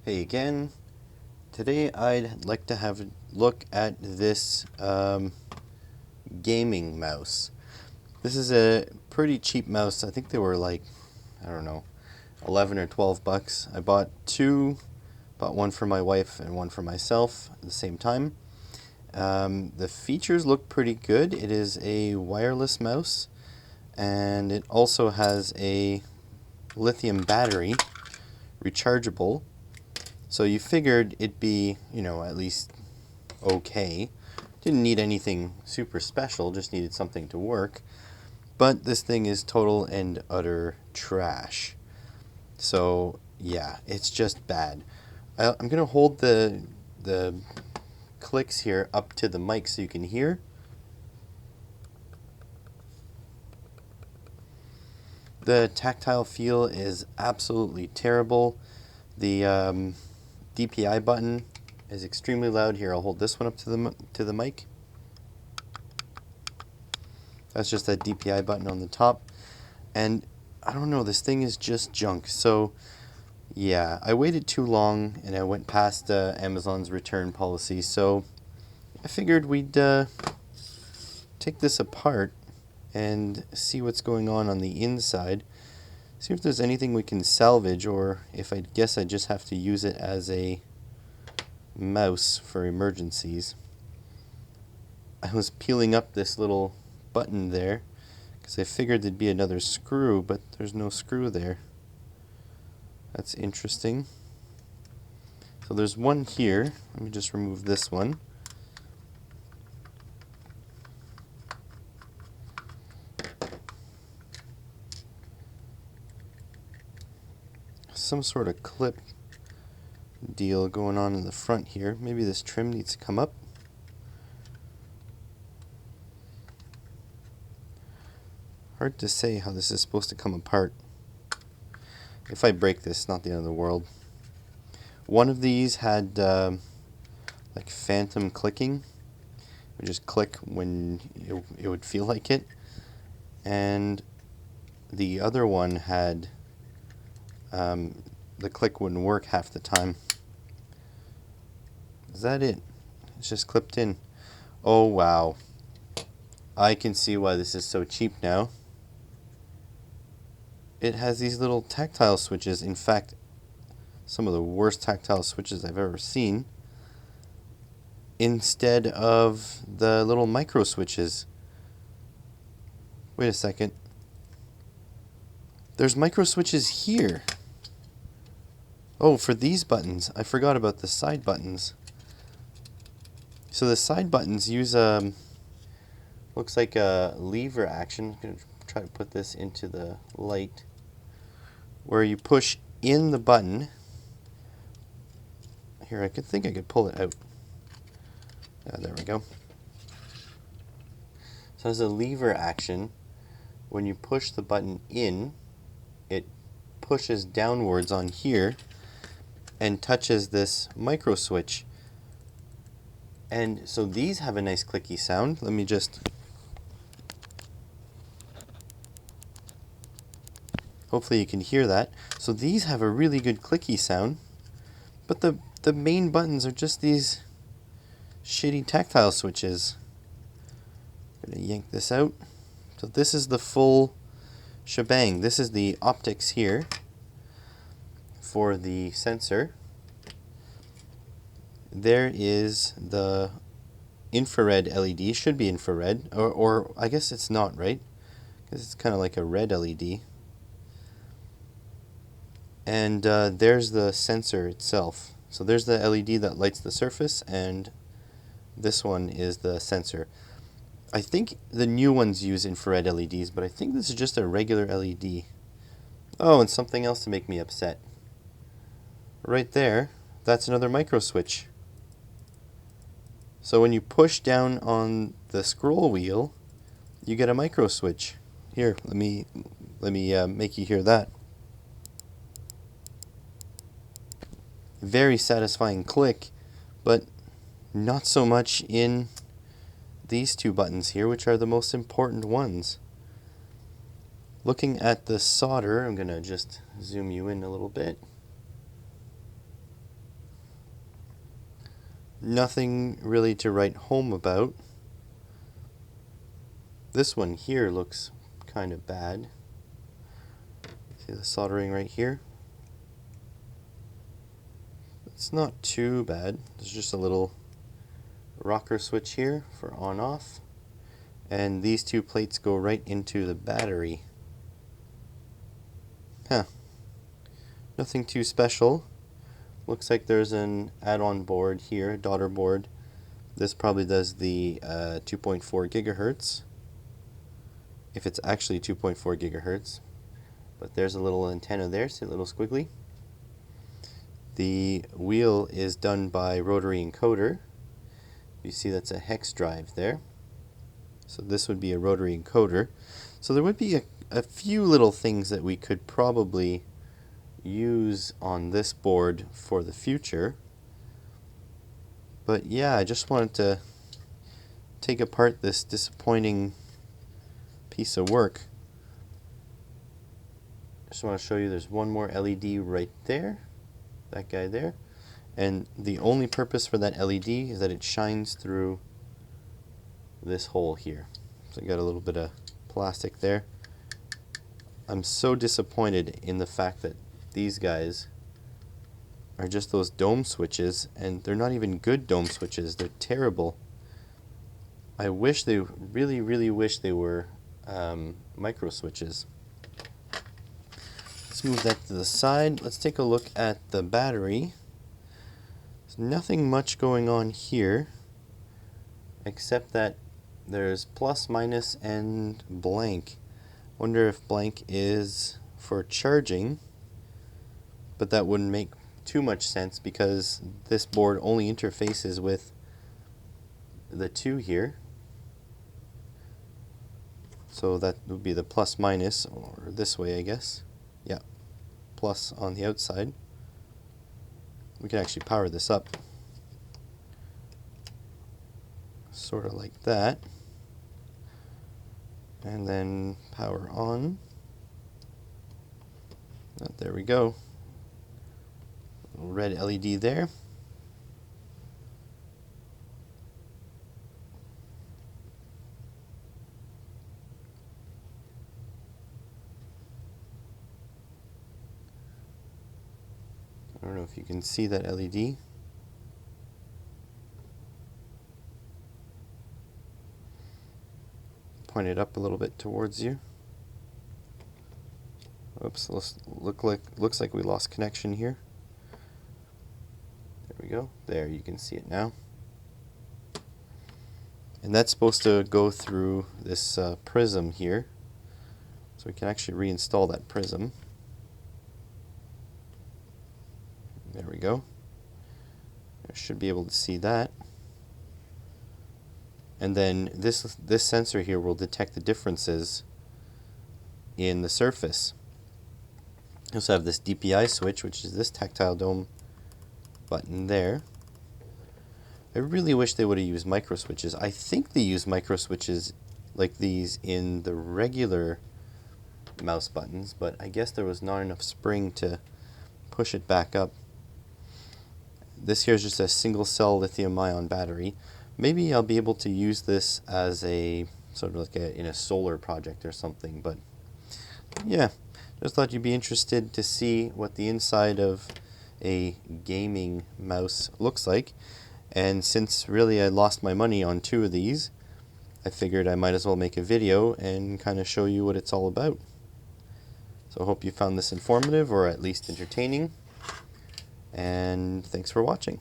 Hey again. Today I'd like to have a look at this gaming mouse. This is a pretty cheap mouse. I think they were like, I don't know, 11 or 12 bucks. I bought two, bought one for my wife and one for myself at the same time. The features look pretty good. It is a wireless mouse and it also has a lithium battery, rechargeable. So you figured it'd be, at least okay. Didn't need anything super special, just needed something to work. But this thing is total and utter trash. So yeah, it's just bad. I'm gonna hold the clicks here up to the mic so you can hear. The tactile feel is absolutely terrible. The DPI button is extremely loud. Here, I'll hold this one up to the mic. That's just that DPI button on the top. And I don't know, this thing is just junk. So yeah, I waited too long and I went past Amazon's return policy. So I figured we'd take this apart and see what's going on the inside. See if there's anything we can salvage, or if I guess I just have to use it as a mouse for emergencies. I was peeling up this little button there because I figured there'd be another screw, but there's no screw there. That's interesting. So there's one here. Let me just remove this one. Some sort of clip deal going on in the front here. Maybe this trim needs to come up. Hard to say how this is supposed to come apart. If I break this, not the end of the world. One of these had like phantom clicking. It would just click when it would feel like it. And the other one had the click wouldn't work half the time. Is that it? It's just clipped in. Oh wow. I can see why this is so cheap now. It has these little tactile switches. In fact, some of the worst tactile switches I've ever seen, instead of the little micro switches. Wait a second. There's micro switches here. Oh, for these buttons. I forgot about the side buttons. So the side buttons use looks like a lever action. I'm going to try to put this into the light, where you push in the button. Here, I think I could pull it out. There we go. So there's a lever action. When you push the button in, it pushes downwards on here and touches this micro switch. And so these have a nice clicky sound. Let me just... Hopefully you can hear that. So these have a really good clicky sound, but the main buttons are just these shitty tactile switches. I'm gonna yank this out. So this is the full shebang. This is the optics here for the sensor. There is the infrared LED. Should be infrared, or I guess it's not, right? Because it's kind of like a red LED. And there's the sensor itself. So there's the LED that lights the surface, and this one is the sensor. I think the new ones use infrared LEDs, but I think this is just a regular LED. Oh, and something else to make me upset. Right there, that's another micro switch. So when you push down on the scroll wheel, you get a micro switch. Here, let me make you hear that. Very satisfying click, but not so much in these two buttons here, which are the most important ones. Looking at the solder, I'm going to just zoom you in a little bit. Nothing really to write home about. This one here looks kind of bad. See the soldering right here? It's not too bad. There's just a little rocker switch here for on off. And these two plates go right into the battery. Huh. Nothing too special. Looks like there's an add-on board here, a daughter board. This probably does the 2.4 gigahertz. If it's actually 2.4 gigahertz. But there's a little antenna there, see a little squiggly. The wheel is done by rotary encoder. You see that's a hex drive there. So this would be a rotary encoder. So there would be a few little things that we could probably use on this board for the future. But yeah, I just wanted to take apart this disappointing piece of work. Just want to show you there's one more LED right there, that guy there, and the only purpose for that LED is that it shines through this hole here. So I got a little bit of plastic there. I'm so disappointed in the fact that these guys are just those dome switches, and they're not even good dome switches. They're terrible. I wish they really wish they were micro switches. Let's move that to the side. Let's take a look at the battery. There's nothing much going on here except that there's plus, minus, and blank. Wonder if blank is for charging, but that wouldn't make too much sense because this board only interfaces with the two here. So that would be the plus minus, or this way I guess. Yeah, plus on the outside. We can actually power this up. Sort of like that. And then power on. There we go. Little red LED there. I don't know if you can see that LED. Point it up a little bit towards you. Oops, looks like we lost connection here. There we go. There, you can see it now. And that's supposed to go through this prism here. So we can actually reinstall that prism. There we go. I should be able to see that. And then this sensor here will detect the differences in the surface. We also have this DPI switch, which is this tactile dome button there. I really wish they would have used micro switches. I think they use micro switches like these in the regular mouse buttons, but I guess there was not enough spring to push it back up. This here is just a single cell lithium ion battery. Maybe I'll be able to use this as a sort of like in a solar project or something, but yeah, just thought you'd be interested to see what the inside of a gaming mouse looks like. And since really I lost my money on two of these, I figured I might as well make a video and kind of show you what it's all about. So I hope you found this informative or at least entertaining. And thanks for watching.